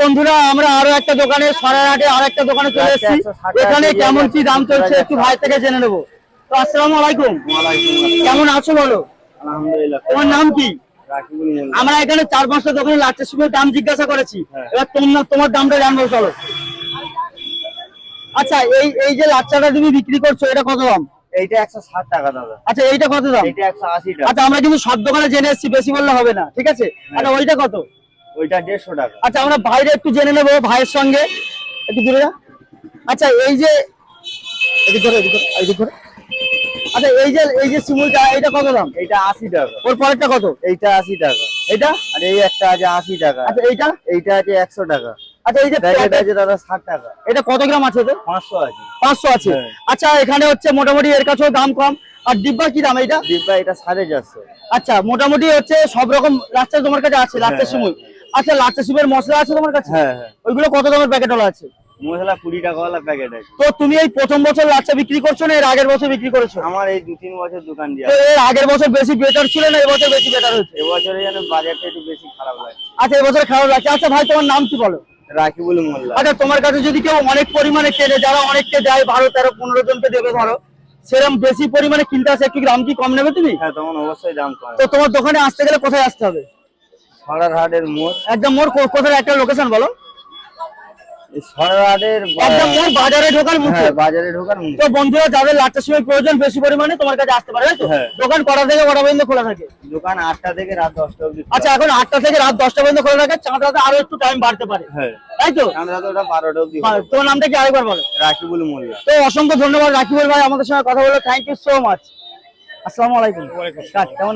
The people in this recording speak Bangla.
বন্ধুরা আমরা আরো একটা দোকানে সরারহাটে আর একটা দোকানে চলে এসেছি। এখানে কেমন কি দাম চলছে একটু ভাই থেকে জেনে নেবো। তো আসসালামু আলাইকুম। কেমন আছো বলো? আলহামদুলিল্লাহ। তোমার নাম কি? আমরা এখানে 4-5টা দোকানে লাচ্চার সময় দাম জিজ্ঞাসা করেছি, এবার তোমার দামটা জানবো চলো। আচ্ছা এই যে লাচ্চাটা তুমি বিক্রি করছো এটা কত দাম? এইটা 160 টাকা দাদা। আচ্ছা এইটা কত দাম? এটা 180 টাকা। আচ্ছা আমরা কিন্তু সব দোকানে জেনে এসেছি, বেশি বললে হবে না, ঠিক আছে? আচ্ছা ওইটা কত? ওইটা 150 টাকা। আচ্ছা আমরা বাইরে একটু জেনে নেবো ভাইয়ের সঙ্গে, একটু দূরে যা। আচ্ছা এই যে এদিক ধরে আচ্ছা এই যে শিমুলটা এটা কত দাম? এইটা 80 টাকা। ওর পরেরটা কত? এইটা 80 টাকা। এটা আর এই একটা আছে 80 টাকা। আচ্ছা এইটা আছে 100 টাকা। আচ্ছা এই যে প্যাকেট আছে দাদা 60 টাকা। এটা কত গ্রাম আছে? এটা 500 আছে। 500 আছে। হ্যাঁ। আচ্ছা এখানে হচ্ছে মোটামুটি এর কাছেও দাম কম। আর ডিব্বা কি দাম এটা? ডিব্বা এটা 450। আচ্ছা মোটামুটি হচ্ছে সব রকম লাচ্চা তোমার কাছে আছে, লাচ্চা শিমুল। আচ্ছা লাচ্চা শিমের মশলা আছে তোমার কাছে? হ্যাঁ। ওইগুলো কত দামের প্যাকেট ওলা আছে? মশলা 20 টাকা ওয়ালা প্যাকেট আছে। তো তুমি এই প্রথম বছর লাচ্চা বিক্রি করছো না এর আগের বছর বিক্রি করেছো? আমার এই 2-3 বছর দোকান দিয়া। তো এর আগের বছর বেশি বেটার ছিল না এবছর বেশি বেটার হয়েছে? এবছরে যেন বাজারটা একটু বেশি খারাপ লাগে। আচ্ছা এবছর খারাপ লাগছে। আচ্ছা ভাই তোমার নাম কি বলো? রাকিবুল মোল্লা। আচ্ছা তোমার কাছে যদি কেউ অনেক পরিমাণে কেনে, যারা অনেককে দেয় 12-13-15 জনকে দেবে ধরো, সেরকম বেশি পরিমাণে কিনতে আসে, একটু দাম কি কম নেবে তুমি? হ্যাঁ তখন অবশ্যই দাম কম। তো তোমার দোকানে আসতে গেলে কোথায় আসতে হবে? সরারহাটের মোড়। একদম মোড় কোথায় একটা লোকেশন বলো। সরারহাটের একদম মোড় বাজারে ঢোকার মুখে। হ্যাঁ বাজারে ঢোকার মুখে। তো বন্ধুরা যাদের লাচ্চার সময় প্রয়োজন বেশি পরিমাণে তোমার কাছে আসতে পারে, তাই তো? হ্যাঁ। দোকান কটা থেকে কটা পর্যন্ত খোলা থাকে? দোকান 8টা থেকে রাত 10টা অবধি। আচ্ছা এখন 8টা থেকে রাত 10টা পর্যন্ত খোলা থাকে, চাঁদরাতে আরো একটু টাইম বাড়তে পারে, হ্যাঁ তাই তো? আমরা তো ওটা 12টা অবধি। তোমার নামটা কি আরেকবার বলো? রাকিবুল মোল্লা। তো অসংখ্য ধন্যবাদ রাকিবুল ভাই আমাদের সঙ্গে কথা বলে, থ্যাংক ইউ সো মাচ। আসসালামু আলাইকুম। কেমন